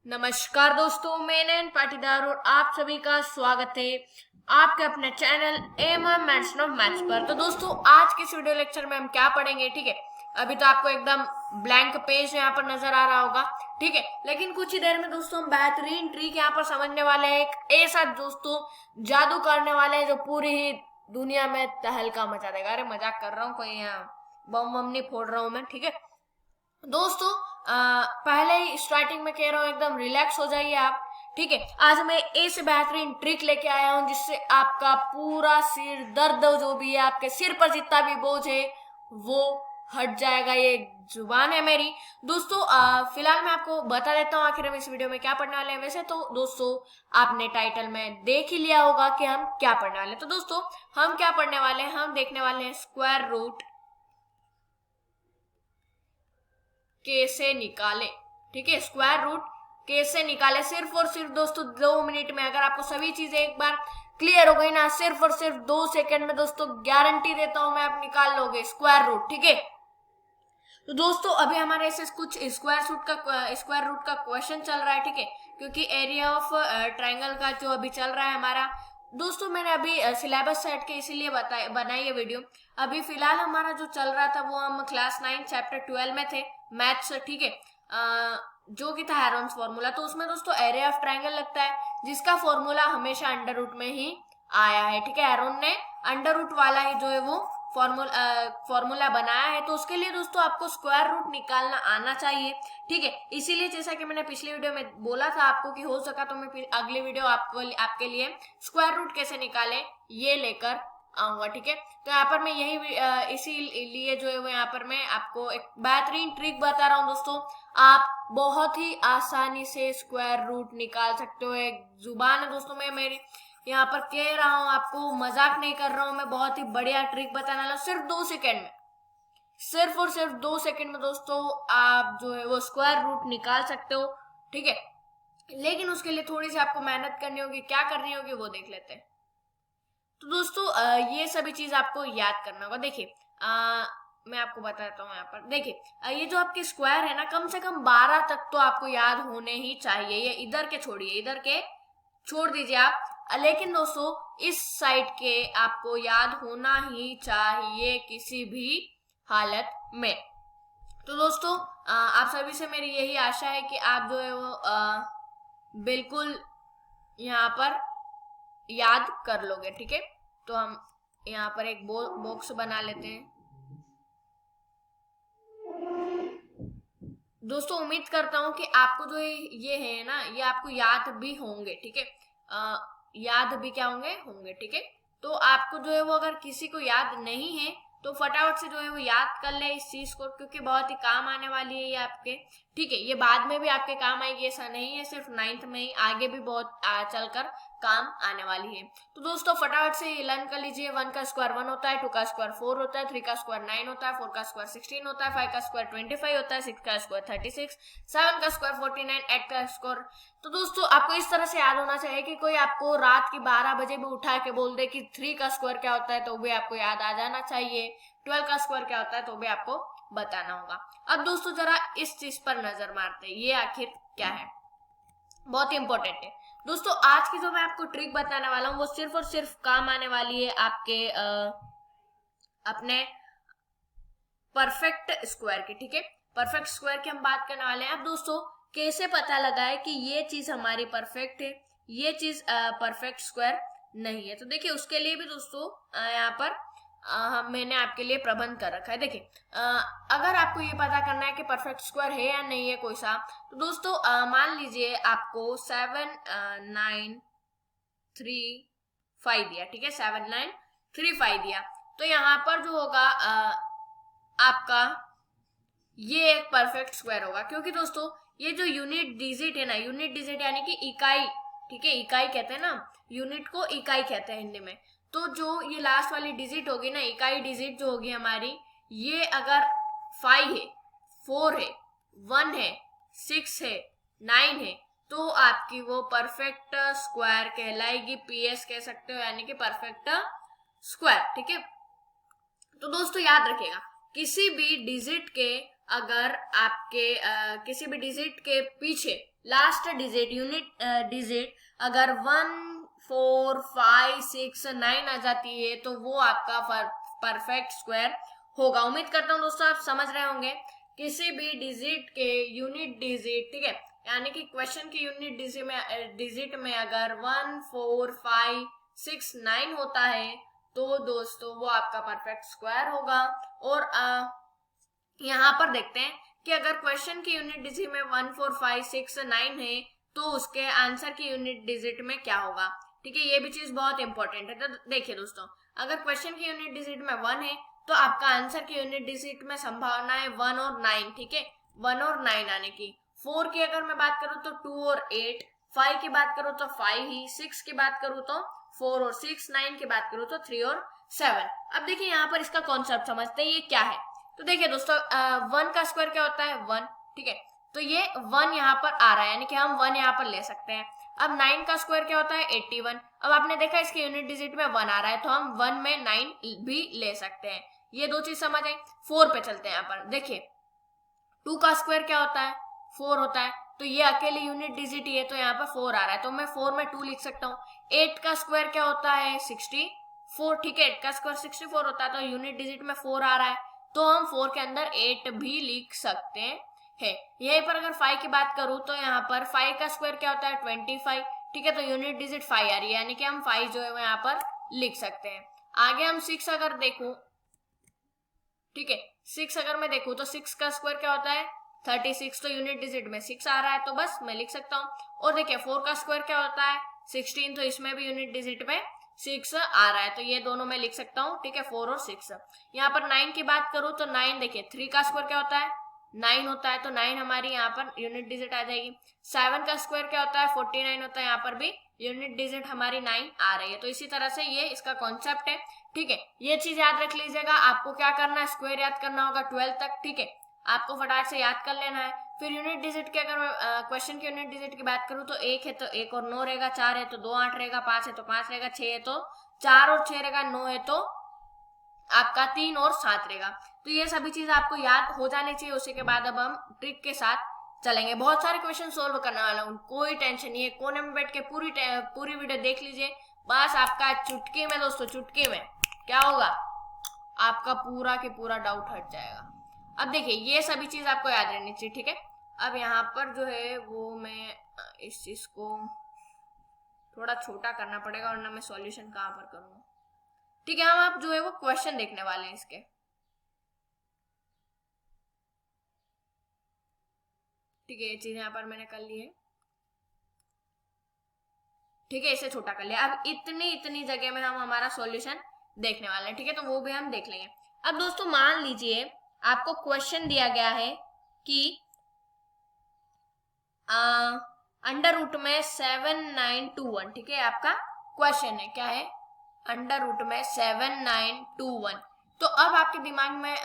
नमस्कार दोस्तों, मैं नयन पाटीदार और आप सभी का स्वागत है आपके अपने channel M maths of maths पर। तो दोस्तों, आज के इस वीडियो लेक्चर में हम क्या पढ़ेंगे, ठीक है। अभी तो आपको एकदम ब्लैंक पेज यहाँ पर नजर आ रहा होगा, ठीक है। लेकिन कुछ ही देर में दोस्तों हम बेहतरीन ट्रिक यहाँ पर समझने वाले हैं। एक ऐसा दोस्तों जादू करने वाले हैं जो पूरी ही दुनिया में तहलका मचा देगा। अरे मजाक कर रहा हूँ, कोई यहाँ बम वम नहीं फोड़ रहा हूँ मैं, ठीक है दोस्तों। पहले ही स्टार्टिंग में कह रहा हूँ, एकदम रिलैक्स हो जाइए आप, ठीक है। आज मैं ऐसे बेहतरीन ट्रिक लेके आया हूँ जिससे आपका पूरा सिर दर्द जो भी है, आपके सिर पर जितना भी बोझ है वो हट जाएगा। ये जुबान है मेरी दोस्तों। फिलहाल मैं आपको बता देता हूँ आखिर हम इस वीडियो में क्या पढ़ने वाले हैं। वैसे तो दोस्तों आपने टाइटल में देख ही लिया होगा कि हम क्या पढ़ने वाले हैं। तो दोस्तों हम क्या पढ़ने वाले हैं, हम देखने वाले हैं स्क्वायर रूट कैसे निकाले, ठीक है। स्क्वायर रूट कैसे निकाले, सिर्फ और सिर्फ दोस्तों 2 मिनट में। अगर आपको सभी चीजें एक बार क्लियर हो गई ना, सिर्फ और सिर्फ 2 सेकंड में दोस्तों गारंटी देता हूं मैं, आप निकाल लोगे स्क्वायर रूट, ठीक है। तो दोस्तों अभी हमारे ऐसे कुछ स्क्वायर रूट का क्वेश्चन चल रहा है, ठीक है। क्योंकि एरिया ऑफ ट्राइंगल का जो अभी चल रहा है हमारा दोस्तों, मैंने अभी सिलेबस सेट के इसीलिए बनाई है वीडियो। अभी फिलहाल हमारा जो चल रहा था वो हम क्लास 9 चैप्टर 12 में थे, मैथ्स, ठीक है। जो कि था हेरोन्स फॉर्मूला। तो उसमें दोस्तों एरिया ऑफ ट्राइंगल लगता है जिसका फॉर्मूला हमेशा अंडर रूट में ही आया है, ठीक है। हेरोन ने अंडर रूट वाला ही जो है वो फॉर्मूला बनाया है। तो उसके लिए दोस्तों आपको स्क्वायर रूट निकालना आना चाहिए, ठीक है। इसीलिए जैसा कि मैंने पिछली वीडियो में बोला था आपको कि हो सका तो मैं अगली वीडियो आपके लिए स्क्वायर रूट कैसे निकाले ये लेकर आऊंगा, ठीक है। तो यहाँ पर मैं यही इसीलिए जो है वो यहाँ पर मैं आपको एक बेहतरीन ट्रिक बता रहा हूँ दोस्तों। आप बहुत ही आसानी से स्क्वायर रूट निकाल सकते हो। एक जुबान है दोस्तों, मैं मेरी यहाँ पर कह रहा हूँ, आपको मजाक नहीं कर रहा हूँ मैं, बहुत ही बढ़िया ट्रिक बताने वाला हूँ। सिर्फ 2 सेकेंड में, सिर्फ और सिर्फ 2 सेकेंड में दोस्तों आप जो है वो स्क्वायर रूट निकाल सकते हो, ठीक है। लेकिन उसके लिए थोड़ी सी आपको मेहनत करनी होगी। क्या करनी होगी वो देख लेते हैं। तो दोस्तों ये सभी चीज आपको याद करना होगा। देखिए मैं आपको बताता हूँ यहाँ पर। देखिए ये जो आपके स्क्वायर है ना, कम से कम 12 तक तो आपको याद होने ही चाहिए। ये इधर के छोड़िए, इधर के छोड़ दीजिए आप। लेकिन दोस्तों इस साइड के आपको याद होना ही चाहिए किसी भी हालत में। तो दोस्तों आप सभी से मेरी यही आशा है कि आप जो है वो बिल्कुल यहाँ पर याद कर लोगे, ठीक है। तो हम यहाँ पर एक बॉक्स बना लेते हैं दोस्तों। उम्मीद करता हूँ कि आपको जो ये है ना, ये आपको याद भी होंगे, ठीक है। याद भी क्या होंगे, ठीक है। तो आपको जो है वो अगर किसी को याद नहीं है तो फटाफट से जो है वो याद कर ले इस चीज को, क्योंकि बहुत ही काम आने वाली है ये आपके, ठीक है। ये बाद में भी आपके काम आएगी, ऐसा नहीं है सिर्फ 9th में ही, आगे भी बहुत चलकर काम आने वाली है। तो दोस्तों फटाफट से लर्न कर लीजिए। 1 का स्क्वायर 1 होता है, 2 का स्क्वायर 4 होता है, 3 का स्क्वायर 9 होता है, 4 का स्क्वायर 16 होता है, 5 का स्क्वायर 25 होता है, 6 का स्क्वायर 36, 7 का स्क्वायर 49, 8 का स्क्वायर। तो दोस्तों आपको इस तरह से याद होना चाहिए कि कोई आपको रात के 12 बजे भी उठा के बोल दे कि 3 का स्क्वायर क्या होता है तो भी आपको याद आ जाना चाहिए। 12 का स्क्वायर क्या होता है तो भी आपको बताना होगा। अब दोस्तों जरा इस चीज पर नजर मारते हैं, ये आखिर क्या है, बहुत ही इंपॉर्टेंट है दोस्तों। आज की जो मैं आपको ट्रिक बताने वाला हूँ वो सिर्फ और सिर्फ काम आने वाली है आपके अपने परफेक्ट स्क्वायर की, ठीक है। परफेक्ट स्क्वायर की हम बात करने वाले हैं। अब दोस्तों कैसे पता लगा है कि ये चीज हमारी परफेक्ट है, ये चीज परफेक्ट स्क्वायर नहीं है। तो देखिए उसके लिए भी दोस्तों यहाँ पर मैंने आपके लिए प्रबंध कर रखा है। देखिए अगर आपको ये पता करना है कि परफेक्ट स्क्वायर है या नहीं है कोई सा, तो दोस्तों मान लीजिए आपको 7 9 3 5 दिया, ठीक है। 7 9 3 5 दिया, तो यहाँ पर जो होगा आपका ये एक परफेक्ट स्क्वायर होगा। क्योंकि दोस्तों ये जो यूनिट डिजिट है ना, यूनिट डिजिट यानी कि इकाई, ठीक है, इकाई कहते हैं ना, यूनिट को इकाई कहते हैं हिंदी में। तो जो ये लास्ट वाली डिजिट होगी ना, इकाई डिजिट जो होगी हमारी, ये अगर 5 है, 4 है, 1 है, 6 है, 9 है, तो आपकी वो परफेक्ट स्क्वायर कहलाएगी। पीएस कह सकते हो, यानी कि परफेक्ट स्क्वायर, ठीक है। तो दोस्तों याद रखिएगा, किसी भी डिजिट के अगर आपके किसी भी डिजिट के पीछे लास्ट डिजिट यूनिट डिजिट अगर 1 4 5 6 9 आ जाती है तो वो आपका परफेक्ट स्क्वायर होगा। उम्मीद करता हूँ दोस्तों आप समझ रहे होंगे। किसी भी डिजिट के यूनिट डिजिट, ठीक है, यानी कि क्वेश्चन की यूनिट डिजिट में अगर 1 4 5 6 9 होता है तो दोस्तों वो आपका परफेक्ट स्क्वायर होगा। और यहाँ पर देखते हैं कि अगर क्वेश्चन की यूनिट डिजिट में 1 4 5 6 9 है तो उसके आंसर की यूनिट डिजिट में क्या होगा। ठीक है, ये भी चीज बहुत इंपॉर्टेंट है। तो देखिए दोस्तों, अगर क्वेश्चन की यूनिट डिजिट में 1 है तो आपका आंसर की यूनिट डिजिट में संभावना है 1 और 9। ठीक है, 1 और 9 आने की। 4 की अगर मैं बात करूं तो 2 और 8, 5 की बात करूं तो 5 ही, 6 की बात करूं तो 4 और 6, 9 की बात करूं तो 3 और 7। अब देखिए यहाँ पर इसका कॉन्सेप्ट समझते हैं ये क्या है। तो देखिए दोस्तों, 1 का स्क्वायर क्या होता है 1, ठीक है, तो ये 1 यहाँ पर आ रहा है, यानी कि हम 1 यहाँ पर ले सकते हैं। अब 9 का स्क्वायर क्या होता है 81। अब आपने देखा इसके यूनिट डिजिट में 1 आ रहा है तो हम 1 में 9 भी ले सकते हैं। ये दो चीज समझ आई। 4 पे चलते हैं। यहाँ पर देखिए 2 का स्क्वायर क्या होता है 4 होता है, तो ये अकेले यूनिट डिजिट ही है तो यहाँ पर 4 आ रहा है तो मैं 4 में 2 लिख सकता हूँ। 8 का स्क्वायर क्या होता है 64, ठीक है, 8 का स्क्वायर 64 होता है तो यूनिट डिजिट में 4 आ रहा है तो हम 4 के अंदर 8 भी लिख सकते हैं। यहीं पर अगर 5 की बात करूं तो यहाँ पर 5 का स्क्वायर क्या होता है 25, ठीक है, तो यूनिट डिजिट 5 आ रही है यानी कि हम 5 जो है वो यहाँ पर लिख सकते हैं। आगे हम 6 अगर देखूं, ठीक है, 6 अगर मैं देखूं तो 6 का स्क्वायर क्या होता है 36, तो यूनिट डिजिट में 6 आ रहा है तो बस मैं लिख सकता हूँ। और देखिए 4 का स्क्वायर क्या होता है 16, तो इसमें भी यूनिट डिजिट में 6 आ रहा है तो ये दोनों मैं लिख सकता हूँ। ठीक है, 4 और 6। यहाँ पर 9 की बात करूं तो 9, देखिए 3 का स्क्वायर क्या होता है 9 होता है तो 9 हमारी यहाँ पर यूनिट डिजिट आ जाएगी। 7 का स्क्वायर क्या होता है 49 होता है, यहाँ पर भी यूनिट डिजिट हमारी 9 आ रही है। तो इसी तरह से ये इसका कॉन्सेप्ट है। ठीक है, ये चीज याद रख लीजिएगा। आपको क्या करना है, स्क्वायर याद करना होगा 12 तक। ठीक है, आपको फटाफट से याद कर लेना है। फिर यूनिट डिजिट की अगर मैं क्वेश्चन की यूनिट डिजिट की बात करूं तो 1 है तो 1 और 9 रहेगा, 4 है तो 2 8 रहेगा, 5 है तो 5 रहेगा, 6 है तो 4 और 6 रहेगा, 9 है तो आपका 3 और 7 रहेगा। तो ये सभी चीज आपको याद हो जानी चाहिए। उसी के बाद अब हम ट्रिक के साथ चलेंगे। बहुत सारे क्वेश्चन सोल्व करने वाला हूँ, कोई टेंशन नहीं है। कोने में बैठ के पूरी वीडियो देख लीजिए। बस आपका चुटकी में दोस्तों, चुटकी में क्या होगा, आपका पूरा के पूरा डाउट हट जाएगा। अब देखिए ये सभी चीज आपको याद रहनी चाहिए। ठीक है, अब यहाँ पर जो है वो मैं इस चीज को थोड़ा छोटा करना पड़ेगा वरना मैं सॉल्यूशन कहाँ पर करूंगा। ठीक है, हम आप जो है वो क्वेश्चन देखने वाले हैं इसके। ठीक है, ये चीज यहाँ पर मैंने कर ली है। ठीक है, इसे छोटा कर लिया। अब इतनी जगह में हम हमारा सॉल्यूशन देखने वाले हैं। ठीक है, तो वो भी हम देख लेंगे। अब दोस्तों मान लीजिए आपको क्वेश्चन दिया गया है कि अंडर रूट में 7921, ठीक है, आपका क्वेश्चन है क्या है अंडर रूट में 7921। तो अब आपके दिमाग में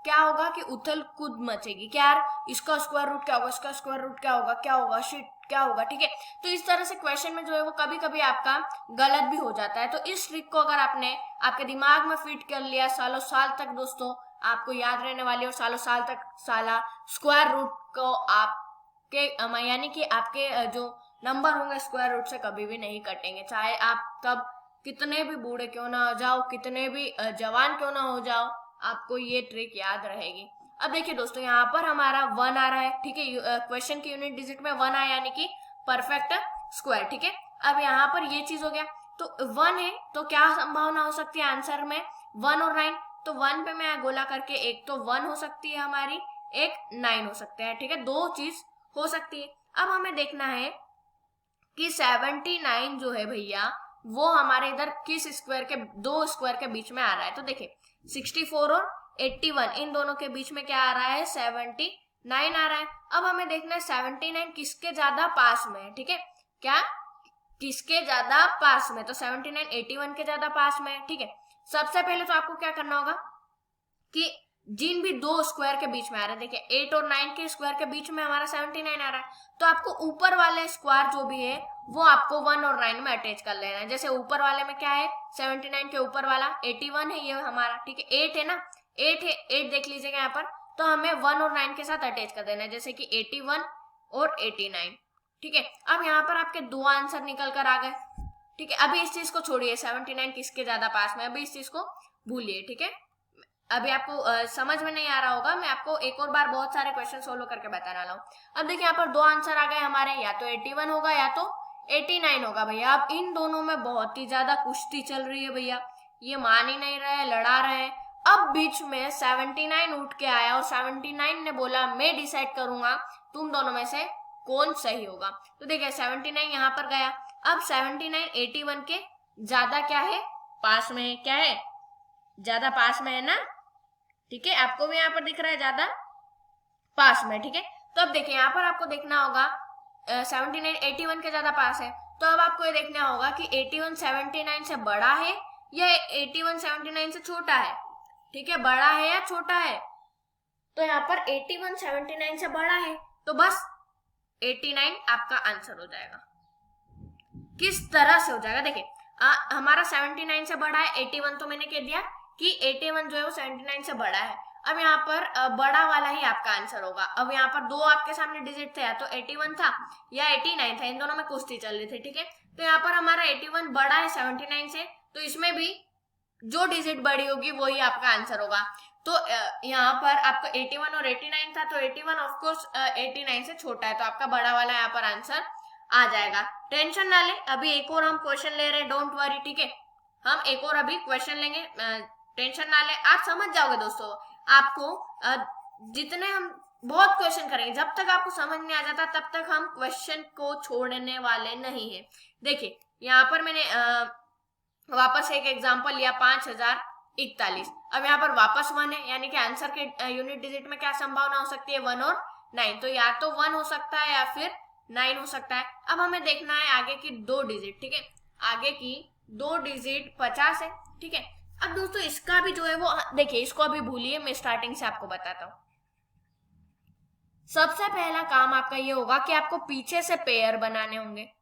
क्या होगा कि उथल कूद मचेगी कि यार इसका स्क्वायर रूट क्या होगा, इसका स्क्वायर रूट क्या होगा, क्या होगा, शिट क्या होगा। ठीक है, तो इस तरह से क्वेश्चन में जो है वो कभी कभी आपका गलत भी हो जाता है। तो इस ट्रिक को अगर आपने आपके दिमाग में फिट कर लिया, सालों साल तक दोस्तों आपको याद रहने वाली, और सालों साल तक साला स्क्वायर रूट को आपके यानी कि आपके जो नंबर होंगे स्क्वायर रूट से कभी भी नहीं कटेंगे। चाहे आप तब कितने भी बूढ़े क्यों ना हो जाओ, कितने भी जवान क्यों ना हो जाओ, आपको ये ट्रिक याद रहेगी। अब देखिए दोस्तों यहाँ पर हमारा 1 आ रहा है। ठीक है, क्वेश्चन की यूनिट डिजिट में 1 आया यानी कि परफेक्ट स्क्वायर। ठीक है, अब यहाँ पर ये चीज हो गया। तो 1 है तो क्या संभावना हो सकती है आंसर में 1 और 9, तो 1 पे मैं गोला करके एक तो 1 हो सकती है हमारी, एक 9 हो सकते हैं। ठीक है, दो चीज हो सकती है। अब हमें देखना है कि 79 जो है भैया वो हमारे इधर किस स्क्वायर के, दो स्क्वायर के बीच में आ रहा है। तो देखिए 64 और 81 इन दोनों के बीच में क्या आ रहा है 79 आ रहा है। अब हमें देखना है 79 किसके ज्यादा पास में है। ठीक है, क्या किसके ज्यादा पास में, तो 79 81 के ज्यादा पास में है। ठीक है, सबसे पहले तो आपको क्या करना होगा कि जिन भी दो स्क्वायर के बीच में आ रहा है, देखिए 8 और 9 के स्क्वायर के बीच में हमारा 79 आ रहा है, तो आपको ऊपर वाले स्क्वायर जो भी है वो आपको 1 और 9 में अटैच कर लेना है। जैसे ऊपर वाले में क्या है 79 के ऊपर वाला 81 है ये हमारा। ठीक है, 8 है ना, 8 है, 8 देख लीजिएगा यहाँ पर, तो हमें 1 और 9 के साथ अटैच कर देना है। जैसे कि 81 और 89। ठीक है, अब यहाँ पर आपके दो आंसर निकल कर आ गए। ठीक है, अभी इस चीज को छोड़िए 79 किसके ज्यादा पास में, अभी इस चीज को भूलिए। ठीक है, अभी आपको समझ में नहीं आ रहा होगा, मैं आपको एक और बार बहुत सारे क्वेश्चन सोल्व करके बताने वाला हूँ। अब देखिए यहाँ पर दो आंसर आ गए हमारे, या तो 81 होगा या तो 89 होगा भैया। अब इन दोनों में बहुत ही ज्यादा कुश्ती चल रही है भैया, ये मान ही नहीं रहे, लड़ा रहे हैं। अब बीच में 79 उठ के आया और 79 ने बोला मैं डिसाइड करूंगा तुम दोनों में से कौन सही होगा। तो देखिए 79 यहाँ पर गया। अब 79 81 के ज्यादा क्या है, पास में है, क्या है, ज्यादा पास में है ना। ठीक है, आपको भी यहाँ पर दिख रहा है ज्यादा पास में। ठीक है, तो अब देखिए यहाँ पर आपको देखना होगा 79 81 के ज्यादा पास है, तो अब आपको ये देखना होगा कि 81 79 से बड़ा है या 81 79 से छोटा है। ठीक है, बड़ा है या छोटा है, तो यहाँ पर 81 79 से बड़ा है, तो बस 89 आपका आंसर हो जाएगा। किस तरह से हो जाएगा, देखिए हमारा 79 से बड़ा है, 81 तो मैंने कह दिया कि 81 जो है वो 79 से बड़ा है। अब यहाँ पर बड़ा वाला ही आपका आंसर होगा। अब यहाँ पर दो आपके सामने डिजिट थे, या तो 81 था या 89 था, इन दोनों में कुश्ती चल रही थी। ठीक है, तो यहाँ पर हमारा 81 बड़ा है 79 से, तो इसमें भी जो डिजिट बड़ी होगी वही आपका आंसर होगा। तो यहाँ पर आपका 81 और 89 था, तो 81 ऑफ कोर्स 89 से छोटा है, तो आपका बड़ा वाला यहाँ पर आंसर आ जाएगा। टेंशन ना ले, अभी एक और हम क्वेश्चन ले रहे हैं, डोंट वरी। ठीक है, हम एक और अभी क्वेश्चन लेंगे, टेंशन ना ले, आप समझ जाओगे दोस्तों। आपको जितने हम बहुत क्वेश्चन करेंगे, जब तक आपको समझ नहीं आ जाता तब तक हम क्वेश्चन को छोड़ने वाले नहीं है। देखिए यहाँ पर मैंने वापस एक एग्जांपल लिया 5041। अब यहाँ पर वापस 1 है, यानी कि आंसर के यूनिट डिजिट में क्या संभावना हो सकती है, 1 और 9, तो या तो 1 हो सकता है या फिर 9 हो सकता है। अब हमें देखना है आगे की दो डिजिट। ठीक है, आगे की दो डिजिट 50 है। ठीक है, अब दोस्तों इसका भी जो है वो देखिए, इसको अभी भूलिए, मैं स्टार्टिंग से आपको बताता हूँ। सबसे पहला काम आपका ये होगा कि आपको पीछे से पेयर बनाने होंगे।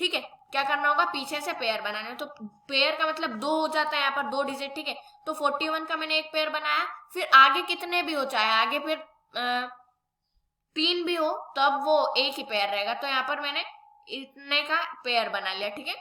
ठीक है, क्या करना होगा, पीछे से पेयर बनाने। तो पेयर का मतलब दो हो जाता है यहाँ पर, दो डिजिट। ठीक है, तो 41 का मैंने एक पेयर बनाया, फिर आगे कितने भी हो, चाहे आगे फिर 3 भी हो, तब वो एक ही पेयर रहेगा। तो यहाँ पर मैंने इतने का पेयर बना लिया। ठीक है,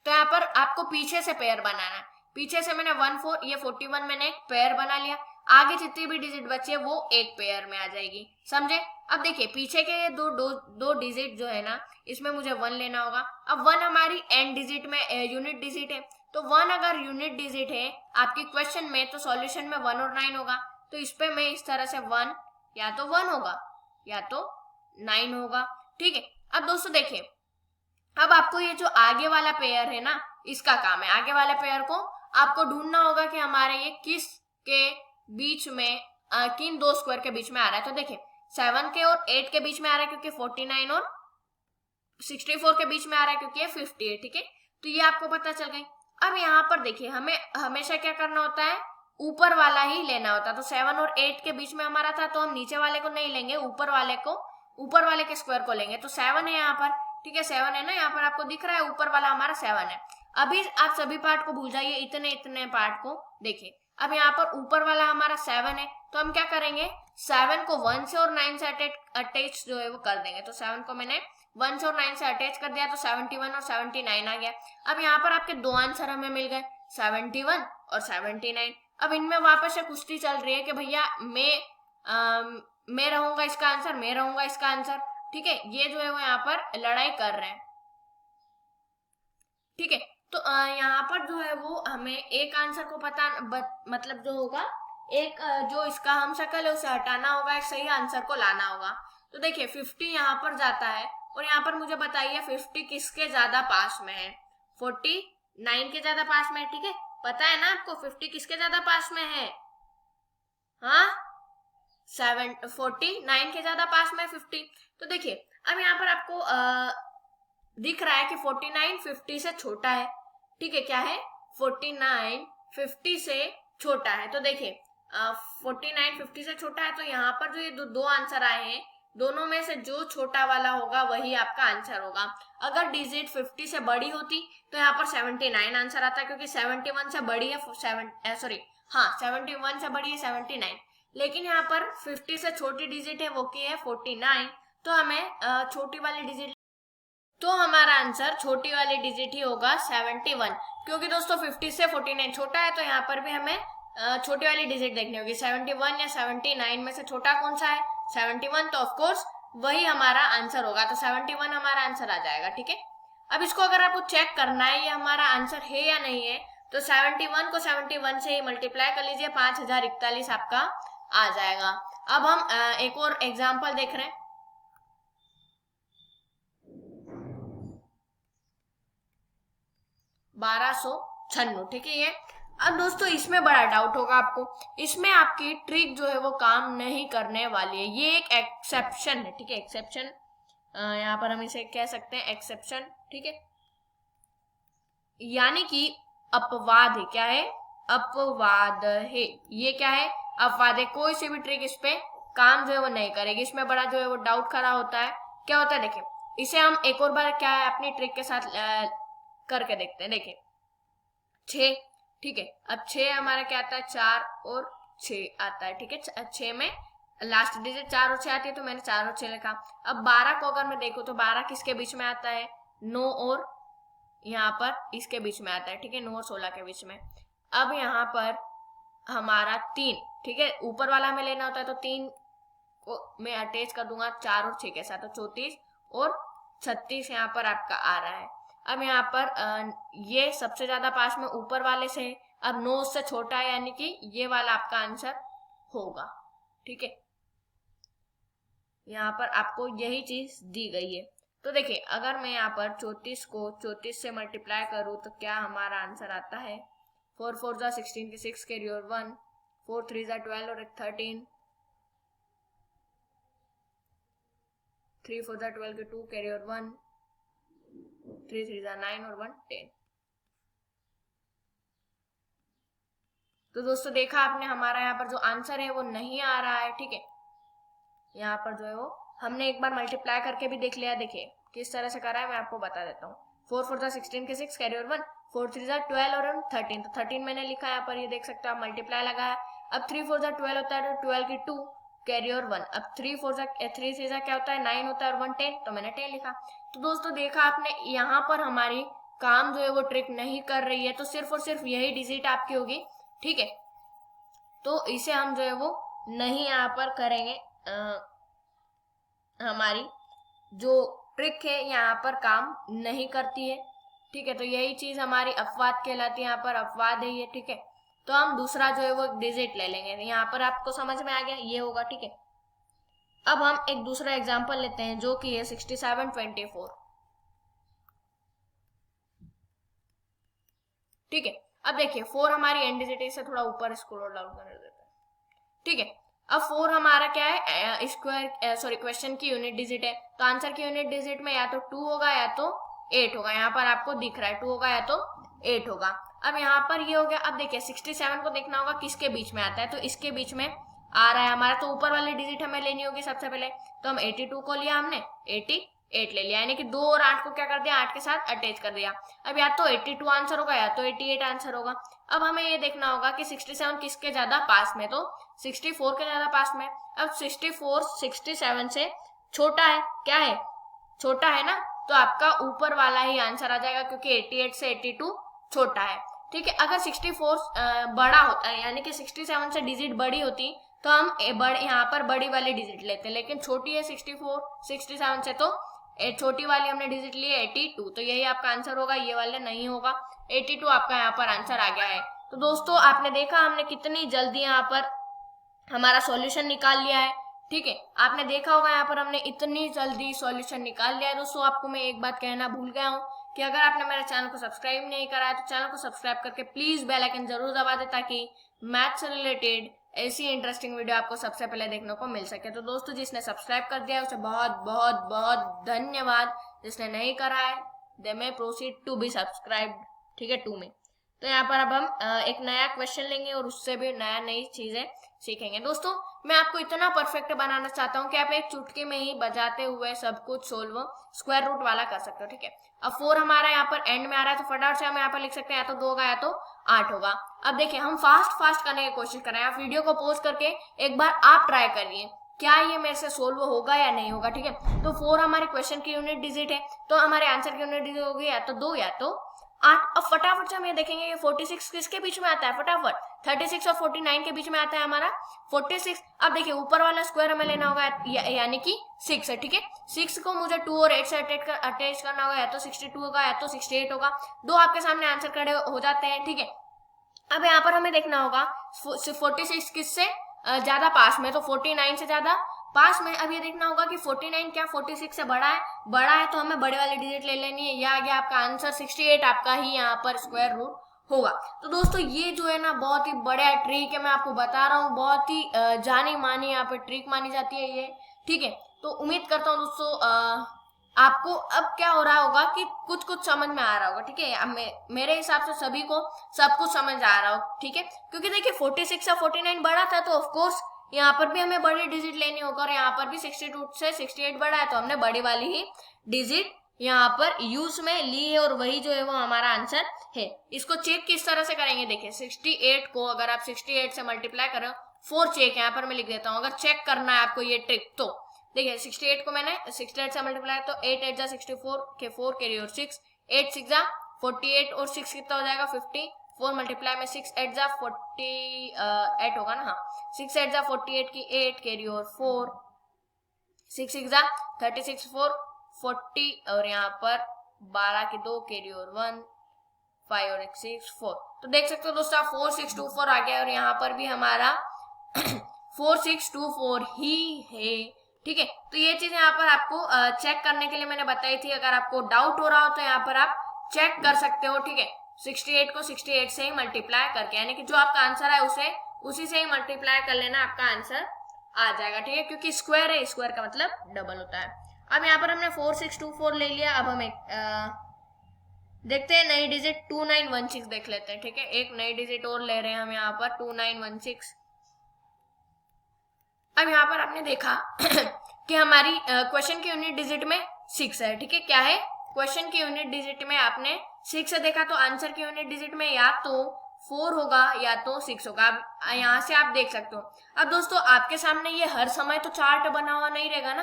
तो यहाँ पर आपको पीछे से पेयर बनाना है। पीछे से मैंने 1 4, ये 41 मैंने एक पेयर बना लिया, आगे जितनी भी डिजिट बची है वो एक पेयर में आ जाएगी, समझे। अब देखिए पीछे के ये दो डिजिट जो है ना, इसमें मुझे 1 लेना होगा। अब 1 हमारी एंड डिजिट में यूनिट डिजिट है, तो 1 अगर यूनिट डिजिट है आपके क्वेश्चन में, तो सॉल्यूशन में 1 और 9 होगा। तो इस पे मैं इस तरह से 1 या तो 1 होगा या तो 9 होगा। ठीक है, अब दोस्तों देखिए, अब आपको ये जो आगे वाला पेयर है ना, इसका काम है। आगे वाले पेयर को आपको ढूंढना होगा कि हमारे ये किस के बीच में, किन दो स्क्वायर के बीच में आ रहा है। तो देखिए 7 के और 8 के बीच में आ रहा है, क्योंकि 49 और 64 के बीच में आ रहा है, क्योंकि ये 50 है। ठीक है, तो ये आपको पता चल गई। अब यहाँ पर देखिए, हमें हमेशा क्या करना होता है, ऊपर वाला ही लेना होता है। तो 7 और 8 के बीच में हमारा था, तो हम नीचे वाले को नहीं लेंगे, ऊपर वाले के स्क्वायर को लेंगे। तो 7 है यहाँ पर। ठीक है, 7 है ना, यहाँ पर आपको दिख रहा है, ऊपर वाला हमारा 7 है। अभी आप सभी पार्ट को भूल जाइए, इतने इतने पार्ट को देखिए। अब यहाँ पर ऊपर वाला हमारा 7 है, तो हम क्या करेंगे, 7 को 1 से और 9 से अटैच जो है वो कर देंगे। तो 7 को मैंने 1 से और 9 से अटैच कर दिया, तो 71 और 79 आ गया। अब यहाँ पर आपके दो आंसर हमें मिल गए, 71 और 79। अब इनमें वापस से कुश्ती चल रही है कि भैया मैं रहूंगा इसका आंसर, मैं रहूंगा इसका आंसर। ठीक है, ये जो है वो यहाँ पर लड़ाई कर रहे हैं। ठीक है, तो यहाँ पर जो है वो हमें एक आंसर को पता मतलब जो होगा, एक जो इसका हम शक्ल है उसे हटाना होगा, एक सही आंसर को लाना होगा। तो देखिए 50 यहाँ पर जाता है, और यहाँ पर मुझे बताइए 50 किसके ज्यादा पास में है, 49 के ज्यादा पास में है। ठीक है, पता है ना आपको 50 किसके ज्यादा पास में है, हाँ 49 के ज्यादा पास में 50। तो देखिए अब यहाँ पर आपको दिख रहा है कि 49 50 से छोटा है। ठीक है, क्या है, 49 50 से छोटा है। तो देखिए 49 50 से छोटा है, तो यहाँ पर जो ये दो आंसर आए हैं, दोनों में से जो छोटा वाला होगा वही आपका आंसर होगा। अगर डिजिट 50 से बड़ी होती तो यहाँ पर 79 आंसर आता है, क्योंकि 71 से बड़ी है 71 से बड़ी है 79। लेकिन यहाँ पर 50 से छोटी डिजिट है, वो की है 49, तो हमें छोटी वाली डिजिट, तो हमारा आंसर छोटी वाली डिजिट ही होगा 71, क्योंकि दोस्तों 50 से 49 छोटा है, तो यहाँ पर भी हमें छोटी वाली डिजिट देखनी होगी। 71 या 79 में से छोटा कौन सा है? 71, तो ऑफकोर्स वही हमारा आंसर होगा, तो 71 हमारा आंसर आ जाएगा। ठीक है, अब इसको अगर आपको चेक करना है ये हमारा आंसर है या नहीं है, तो 71 को 71 से ही मल्टीप्लाई कर लीजिए, 5041 आपका आ जाएगा। अब हम एक और एग्जाम्पल देख रहे हैं। ठीक है ये। अब दोस्तों इसमें बड़ा डाउट होगा आपको, इसमें आपकी ट्रिक जो है वो काम नहीं करने वाली है, ये एक एक्सेप्शन है। ठीक है, एक्सेप्शन, यहाँ पर हम इसे कह सकते हैं एक्सेप्शन। ठीक है, यानी कि अपवाद है। क्या है? अपवाद है। ये क्या है? अपवाद है। कोई सी भी ट्रिक इस पे काम जो है वो नहीं करेगी, इसमें बड़ा जो है वो डाउट खड़ा होता है। क्या होता है देखिए, इसे हम एक और बार क्या है अपनी ट्रिक के साथ करके देखते हैं। देखिए 6, ठीक है, अब 6 हमारा क्या आता है? 4 और 6 आता है। ठीक है, 6 में लास्ट डिजिट 4 और 6 आती है, तो मैंने 4 और 6 लिखा। अब 12 को अगर मैं देखूं तो 12 किसके बीच में आता है? 9 और यहाँ पर इसके बीच में आता है। ठीक है, 9 और 16 के बीच में। अब यहाँ पर हमारा 3, ठीक है, ऊपर वाला हमें लेना होता है, तो 3 को मैं अटैच कर दूंगा 4 और 6 के साथ, तो 34 और 36 यहाँ पर आपका आ रहा है। अब यहाँ पर ये सबसे ज्यादा पास में ऊपर वाले से है, अब 9 उससे छोटा है, यानी कि ये वाला आपका आंसर होगा। ठीक है, यहाँ पर आपको यही चीज दी गई है। तो देखिए अगर मैं यहाँ पर 34 को 34 से मल्टीप्लाई करूँ तो क्या हमारा आंसर आता है? 4 4 जा 16 के 6 कैरी और 1, 4 3 जा 12 और 13, 3 4 जा 12 के 2 कैरी और 1, 3 3 जा 9 और 1 10। तो दोस्तों देखा आपने, हमारा यहाँ पर जो आंसर है वो नहीं आ रहा है। ठीक है, यहाँ पर जो है वो हमने एक बार मल्टीप्लाई करके भी देख लिया। देखिए किस तरह से करा है, मैं आपको बता देता हूँ। 4 4 जा 16 के 6 कैरी और 1, 4 3 जा 12 और 13, तो 13 मैंने लिखा है यहाँ पर, ये देख सकते हो आप, मल्टीप्लाई लगा है। अब 3 4 जा 12 होता है, तो 12 की 2 कैरी और 1, अब 3 3 जा क्या होता है? 9 होता है और 1 10, तो मैंने 10 लिखा। तो दोस्तों देखा आपने, यहाँ पर हमारी काम जो है वो ट्रिक नहीं कर रही है, तो सिर्फ और सिर्फ यही डिजिट आपकी होगी। ठीक है, तो इसे हम जो है वो नहीं यहाँ पर करेंगे, हमारी जो ट्रिक है यहाँ पर काम नहीं करती है। ठीक है, तो यही चीज हमारी अपवाद कहलाती है, यहाँ पर अपवाद है ये। ठीक है, तो हम दूसरा जो है वो डिजिट ले लेंगे, यहाँ पर आपको समझ में आ गया, ये होगा। ठीक है, अब हम एक दूसरा एग्जांपल लेते हैं जो कि है 6724। ठीक है, अब देखिए 4 हमारी एंड डिजिट है, इसे थोड़ा ऊपर स्क्रॉल डाउन कर देते हैं। ठीक है, अब 4 हमारा क्या है? स्क्वायर सॉरी क्वेश्चन की यूनिट डिजिट है, तो आंसर की यूनिट डिजिट में या तो 2 होगा या तो 8 होगा। यहाँ पर आपको दिख रहा है 2 होगा या तो 8 होगा। अब यहाँ पर ये हो गया। अब देखिए 67 को देखना होगा किसके बीच में आता है, तो इसके बीच में आ रहा है हमारा, तो ऊपर वाली डिजिट हमें लेनी होगी सबसे पहले। तो हम 82 को लिया, हमने 88 ले लिया, यानी कि 2 और 8 को क्या कर दिया? 8 के साथ अटैच कर दिया। अब या तो 82 आंसर होगा या तो 88 आंसर होगा। अब हमें ये देखना होगा कि 67 किसके ज्यादा पास में, तो 64 के ज्यादा पास में। अब 64 67 से छोटा है, क्या है? छोटा है ना, तो आपका ऊपर वाला ही आंसर आ जाएगा, क्योंकि 88 से 82 छोटा है। ठीक है, अगर 64 बड़ा होता है, यानी कि 67 से डिजिट बड़ी होती, तो हम यहाँ पर बड़ी वाली डिजिट लेते, लेकिन छोटी है 64 67 से, तो छोटी वाली हमने डिजिट ली है 82, तो यही आपका आंसर होगा, ये वाला नहीं होगा। 82 आपका यहाँ पर आंसर आ गया है। तो दोस्तों आपने देखा हमने कितनी जल्दी यहाँ पर हमारा सॉल्यूशन निकाल लिया है। ठीक है, आपने देखा होगा यहाँ पर हमने इतनी जल्दी सॉल्यूशन निकाल लिया है। दोस्तों आपको मैं एक बात कहना भूल गया हूँ कि अगर आपने मेरे चैनल को सब्सक्राइब नहीं करा है तो चैनल को सब्सक्राइब करके प्लीज बेल आइकन जरूर दबा दे, ताकि मैथ से रिलेटेड ऐसी इंटरेस्टिंग वीडियो आपको सबसे पहले देखने को मिल सके। तो दोस्तों जिसने सब्सक्राइब कर दिया है उसे बहुत बहुत बहुत धन्यवाद, जिसने नहीं करा है they may proceed to be subscribed. ठीक है, 2 में। तो यहाँ पर अब हम एक नया क्वेश्चन लेंगे और उससे भी नई चीजें सीखेंगे। दोस्तों मैं आपको इतना परफेक्ट बनाना चाहता हूँ कि आप एक चुटकी में ही बजाते हुए सब कुछ सोल्व स्क्वायर रूट वाला कर सकते हो। ठीक है, अब 4 हमारा यहाँ पर एंड में आ रहा है, तो फटाफट से हम यहाँ पर लिख सकते हैं या तो 2 होगा या तो 8 होगा। अब देखिए हम फास्ट करने की कोशिश कर रहे हैं, आप वीडियो को पॉज करके एक बार आप ट्राई करिए क्या ये मेरे से सोल्व होगा या नहीं होगा, ठीक है। तो 4 हमारे क्वेश्चन की यूनिट डिजिट है, तो हमारे आंसर की यूनिट डिजिट होगी या तो 2 या तो 8। अब फटाफट से हम ये देखेंगे ये 46 किसके बीच में आता है, फटाफट 36 और 49 के बीच में आता है हमारा 46। अब देखिए ऊपर वाला स्क्वायर हमें लेना होगा यानी कि 6 है, ठीक है। 6 को मुझे 2 और 8 से अटैच करना होगा, या तो 62 होगा या तो 68 होगा। 2 आपके सामने आंसर खड़े हो जाते हैं, ठीक है। अब यहाँ पर हमें देखना होगा 46 किससे ज्यादा पास में, तो 49 से ज्यादा पास में। अब ये देखना होगा कि 49 क्या 46 से बड़ा है, बड़ा है तो हमें बड़े वाली डिजिट ले लेनी है। यह आ गया आपका आंसर 68 आपका ही यहाँ पर स्क्वायर रूट होगा। तो दोस्तों ये जो है ना बहुत ही बड़ा ट्रिक है, मैं आपको बता रहा हूँ, बहुत ही जानी मानी यहाँ पे ट्रिक मानी जाती है ये, ठीक है। तो उम्मीद करता हूँ दोस्तों आपको अब क्या हो रहा होगा कि कुछ कुछ समझ में आ रहा होगा, ठीक है। अब मेरे हिसाब से सभी को सब कुछ समझ आ रहा हो, ठीक है। क्योंकि देखिए 46 या 49 बड़ा था तो ऑफकोर्स यहाँ पर भी हमें बड़ी डिजिट लेनी होगा, और यहाँ पर भी 62 से 68 बड़ा है तो हमने बड़ी वाली ही डिजिट यहाँ पर यूज में ली है, और वही जो है वो हमारा आंसर है। इसको चेक किस तरह से करेंगे, देखिए 68 को अगर आप 68 से मल्टीप्लाई करो, 4 चेक यहाँ पर मैं लिख देता हूँ, अगर चेक करना है आपको ये ट्रिक तो देखिए 68 को मैंने 68 से मल्टीप्लाई, तो 8 8 जा 64 के 4 कैरी और 6, 8 6 जा 48 और 6 कितना हो जाएगा 50, 4 मल्टीप्लाई में 6 8 जा 48 होगा ना, हाँ 6 8 जा 48 की 8 कैरी और 4, 6 6 जा 36 4 40 और यहाँ पर 12 की 2 कैरी और 1 5 और 6 4। तो देख सकते हो दोस्तों 4624 आ गया, और यहाँ पर भी हमारा 4624 ही है, ठीक है। तो ये चीज यहाँ पर आपको चेक करने के लिए मैंने बताई थी। अगर आपको डाउट हो रहा हो तो यहाँ पर आप चेक कर सकते हो, ठीक है। 68 को 68 से ही मल्टीप्लाई करके, यानी कि जो आपका आंसर है उसे उसी से ही मल्टीप्लाई कर लेना, आपका आंसर आ जाएगा, ठीक है। क्योंकि स्क्वायर है, स्क्वायर का मतलब डबल होता है। अब यहाँ पर हमने 4624 ले लिया। अब हम देखते हैं नई डिजिट 2916 देख लेते हैं, ठीक है। एक नई डिजिट और ले रहे हैं हम यहाँ पर 2916। अब यहाँ पर आपने देखा कि हमारी क्वेश्चन की यूनिट डिजिट में 6 है, ठीक है। क्या है, क्वेश्चन की यूनिट डिजिट में आपने 6 से देखा, तो आंसर की यूनिट डिजिट में या तो 4 होगा या तो 6 होगा। अब यहाँ से आप देख सकते हो। अब दोस्तों आपके सामने ये हर समय तो चार्ट बना हुआ नहीं रहेगा ना,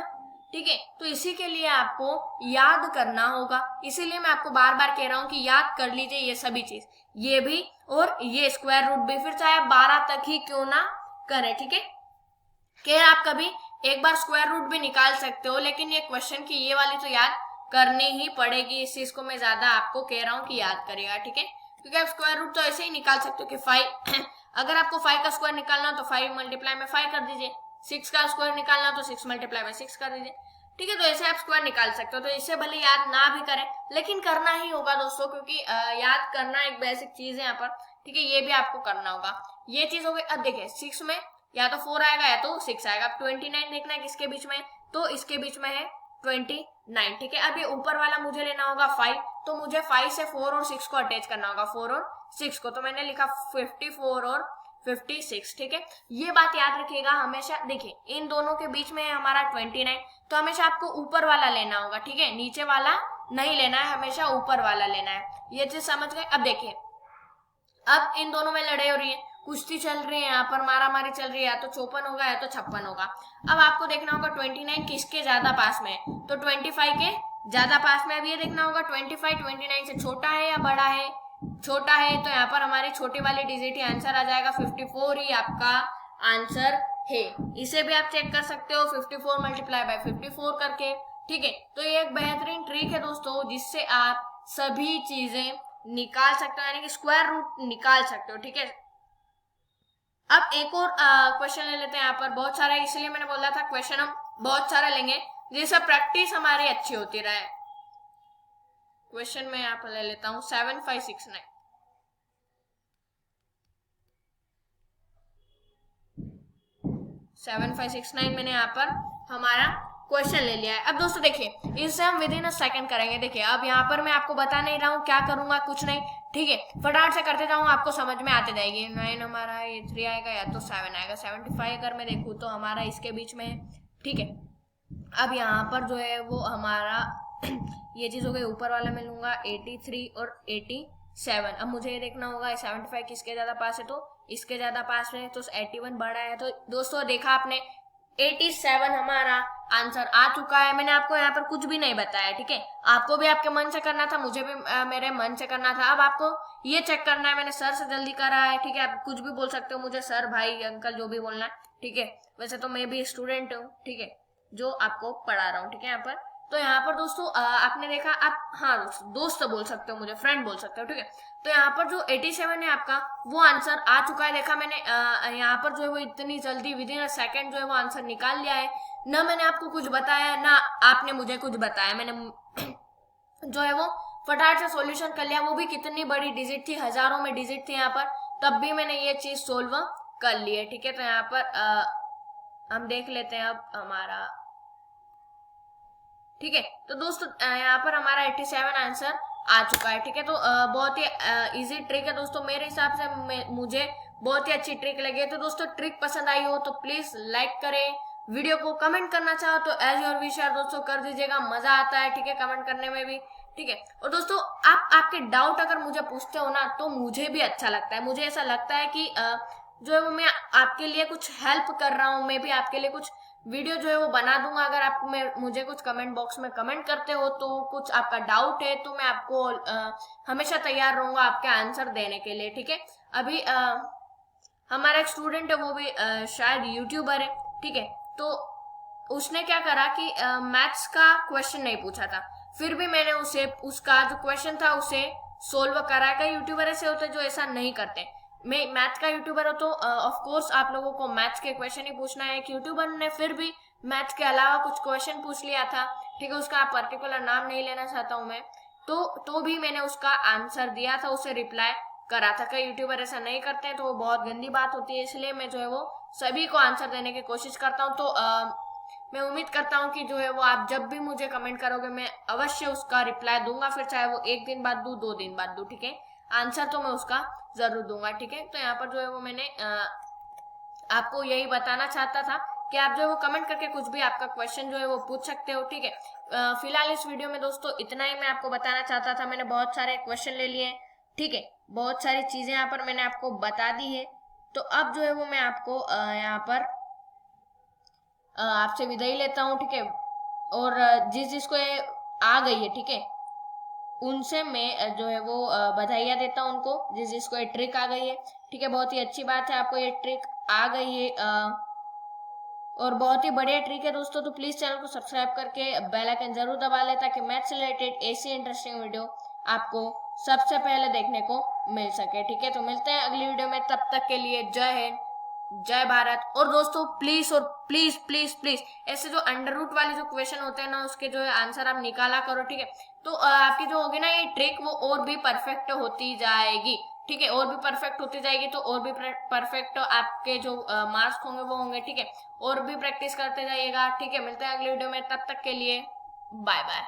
ठीक है। तो इसी के लिए आपको याद करना होगा, इसीलिए मैं आपको बार बार कह रहा हूँ कि याद कर लीजिए ये सभी चीज, ये भी और ये स्क्वायर रूट भी, फिर चाहे 12 तक ही क्यों ना करें, ठीक है। कि आप कभी एक बार स्क्वायर रूट भी निकाल सकते हो, लेकिन ये क्वेश्चन की ये वाली तो याद करनी ही पड़ेगी। इस चीज को मैं ज्यादा आपको कह रहा हूँ कि याद करेगा, ठीक है। क्योंकि आप स्क्वायर रूट तो ऐसे ही निकाल सकते हो कि 5 अगर आपको 5 का स्क्वायर निकालना तो 5 मल्टीप्लाई में 5 कर दीजिए, 6 का स्क्वायर निकालना तो 6 मल्टीप्लाई में 6 कर दीजिए, ठीक है। तो ऐसे आप स्क्वायर निकाल सकते हो। तो इससे भले याद ना भी करें, लेकिन करना ही होगा दोस्तों, क्योंकि याद करना एक बेसिक चीज है यहाँ पर, ठीक है। ये भी आपको करना होगा, ये चीज हो गई। अब देखिए 6 में या तो 4 आएगा या तो 6 आएगा। अब 29 देखना है किसके बीच में, तो इसके बीच में है 29, ठीक है। अब ये ऊपर वाला मुझे लेना होगा 5, तो मुझे 5 से 4 और 6 को अटैच करना होगा, 4 और 6 को, तो मैंने लिखा 54 और 56, ठीक है। ये बात याद रखिएगा हमेशा। देखिए इन दोनों के बीच में है हमारा 29, तो हमेशा आपको ऊपर वाला लेना होगा, ठीक है। नीचे वाला नहीं लेना है, हमेशा ऊपर वाला लेना है। ये चीज समझ गए। अब देखिए अब इन दोनों में लड़ाई हो रही है, कुश्ती चल रही है, यहाँ पर मारा मारी चल रही है, या तो 54 होगा या तो 56 होगा। अब आपको देखना होगा 29 किसके ज्यादा पास में है, तो 25 के ज्यादा पास में। अब ये देखना होगा 25 29 से छोटा है या बड़ा है, छोटा है, तो यहाँ पर हमारी छोटी वाली डिजिट ही आंसर आ जाएगा, 54 ही आपका आंसर है। इसे भी आप चेक कर सकते हो 54 मल्टीप्लाई बाय 54 करके, ठीक है। तो ये एक बेहतरीन ट्रिक है दोस्तों, जिससे आप सभी चीजें निकाल सकते हो, यानी कि स्क्वायर रूट निकाल सकते हो, ठीक है। अब एक और क्वेश्चन ले लेते हैं। यहाँ पर बहुत सारा, इसलिए मैंने बोला था क्वेश्चन हम बहुत सारा लेंगे, जिससे प्रैक्टिस हमारी अच्छी होती रहे। क्वेश्चन में यहाँ पर ले लेता हूँ 7569। 7569 मैंने यहाँ पर हमारा क्वेश्चन ले लिया है। अब दोस्तों देखिए इसे हम विद इन अ सेकंड करेंगे। देखिए अब यहाँ पर मैं आपको बता नहीं रहा हूँ क्या करूंगा, कुछ नहीं, ठीक है। फटाफट से करते जाऊँ, आपको समझ में आते जाएगी। 9 हमारा ये 3 आएगा या तो 7 आएगा। 75 अगर मैं देखूँ तो हमारा इसके बीच में है, ठीक है। अब यहाँ पर जो है वो हमारा ये चीज हो गई, ऊपर वाला मैं लूंगा 83 और 87। अब मुझे ये देखना होगा 75 किसके ज्यादा पास है, तो इसके ज्यादा पास है, तो 81 बड़ा है। तो दोस्तों देखा आपने 87 हमारा आंसर आ चुका है। मैंने आपको यहाँ पर कुछ भी नहीं बताया, ठीक है। आपको भी आपके मन से करना था, मुझे भी मेरे मन से करना था। अब आपको ये चेक करना है मैंने सर से जल्दी करा है, ठीक है। आप कुछ भी बोल सकते हो मुझे, सर, भाई, अंकल, जो भी बोलना है, ठीक है। वैसे तो मैं भी स्टूडेंट हूँ, ठीक है, जो आपको पढ़ा रहा हूँ, ठीक है। यहाँ पर तो यहाँ पर दोस्तों आपने देखा, आप हाँ दोस्त बोल सकते हो मुझे, फ्रेंड बोल सकते हो, ठीक है। तो यहाँ पर जो 87 है आपका, वो आंसर आ चुका है। देखा मैंने यहाँ पर जो है वो इतनी जल्दी विद इन अ सेकेंड जो है वो आंसर निकाल लिया है। ना मैंने आपको कुछ बताया, ना आपने मुझे कुछ बताया, मैंने जो है वो फटाफट से सॉल्यूशन कर लिया। वो भी कितनी बड़ी डिजिट थी, हजारों में डिजिट थी यहाँ पर, तब भी मैंने ये चीज सोल्व कर ली है, ठीक है। तो यहाँ पर हम देख लेते हैं अब हमारा, ठीक है। तो दोस्तों यहाँ पर हमारा 87 आंसर आ चुका है, ठीक है। तो बहुत ही इजी ट्रिक है दोस्तों, मेरे हिसाब से मुझे बहुत ही अच्छी ट्रिक लगी है। तो दोस्तों ट्रिक पसंद आई हो तो प्लीज लाइक करें वीडियो को, कमेंट करना चाहो तो एज योर विश यार दोस्तों कर दीजिएगा, मजा आता है, ठीक है, कमेंट करने में भी, ठीक है। और दोस्तों आप आपके डाउट अगर मुझे पूछते हो ना, तो मुझे भी अच्छा लगता है। मुझे ऐसा लगता है कि जो है वो मैं आपके लिए कुछ हेल्प कर रहा हूँ, मैं भी आपके लिए कुछ वीडियो जो है वो बना दूंगा। अगर आप मुझे कुछ कमेंट बॉक्स में कमेंट करते हो, तो कुछ आपका डाउट है, तो मैं आपको हमेशा तैयार रहूंगा आपके आंसर देने के लिए, ठीक है। अभी हमारा एक स्टूडेंट है, वो भी शायद यूट्यूबर है, ठीक है। तो उसने क्या करा कि मैथ्स का क्वेश्चन नहीं पूछा था, फिर भी मैंने उसे उसका जो क्वेश्चन था उसे सोल्व करा। कई यूट्यूबर ऐसे होते हैं जो ऐसा नहीं करते। मैं मैथ का यूट्यूबर हूँ, तो ऑफ कोर्स आप लोगों को मैथ्स के क्वेश्चन ही पूछना है। एक यूट्यूबर ने फिर भी मैथ्स के अलावा कुछ क्वेश्चन पूछ लिया था, ठीक है। उसका पर्टिकुलर नाम नहीं लेना चाहता हूँ मैं, तो भी मैंने उसका आंसर दिया था, उसे रिप्लाई करा था। कई यूट्यूबर ऐसा नहीं करते हैं, तो वो बहुत गंदी बात होती है। इसलिए मैं जो है वो सभी को आंसर देने की कोशिश करता हूँ। तो मैं उम्मीद करता हूँ कि जो है वो आप जब भी मुझे कमेंट करोगे, मैं अवश्य उसका रिप्लाई दूंगा, फिर चाहे वो 1 दिन बाद दू, 2 दिन बाद दू, ठीक है। आंसर तो मैं उसका जरूर दूंगा, ठीक है। तो यहाँ पर जो है वो मैंने आपको यही बताना चाहता था कि आप जो है वो कमेंट करके कुछ भी आपका क्वेश्चन जो है वो पूछ सकते हो, ठीक है। फिलहाल इस वीडियो में दोस्तों इतना ही मैं आपको बताना चाहता था। मैंने बहुत सारे क्वेश्चन ले लिए, ठीक है, बहुत सारी चीजें यहाँ पर मैंने आपको बता दी है। तो अब जो है वो मैं आपको यहाँ पर आपसे विदाई लेता हूँ, ठीक है। और जिस जिसको ये आ गई है, ठीक है, उनसे मैं जो है वो बधाइयाँ देता हूँ उनको, जिस जिसको ये ट्रिक आ गई है, ठीक है। बहुत ही अच्छी बात है, आपको ये ट्रिक आ गई है और बहुत ही बढ़िया ट्रिक है दोस्तों। तो प्लीज चैनल को सब्सक्राइब करके बेल आइकन जरूर दबा लें, ताकि मैथ्स से रिलेटेड ऐसी इंटरेस्टिंग वीडियो आपको सबसे पहले देखने को मिल सके, ठीक है। तो मिलते हैं अगली वीडियो में, तब तक के लिए जय हिंद, जय भारत। और दोस्तों प्लीज और प्लीज प्लीज प्लीज ऐसे जो अंडर रूट वाले जो क्वेश्चन होते हैं ना, उसके जो है आंसर आप निकाला करो, ठीक है। तो आपकी जो होगी ना ये ट्रिक, वो और भी परफेक्ट होती जाएगी, ठीक है। और भी परफेक्ट होती जाएगी, तो और भी परफेक्ट आपके जो मार्क्स होंगे वो होंगे, ठीक है। और भी प्रैक्टिस करते जाइएगा, ठीक है। मिलते हैं अगली वीडियो में, तब तक के लिए बाय बाय।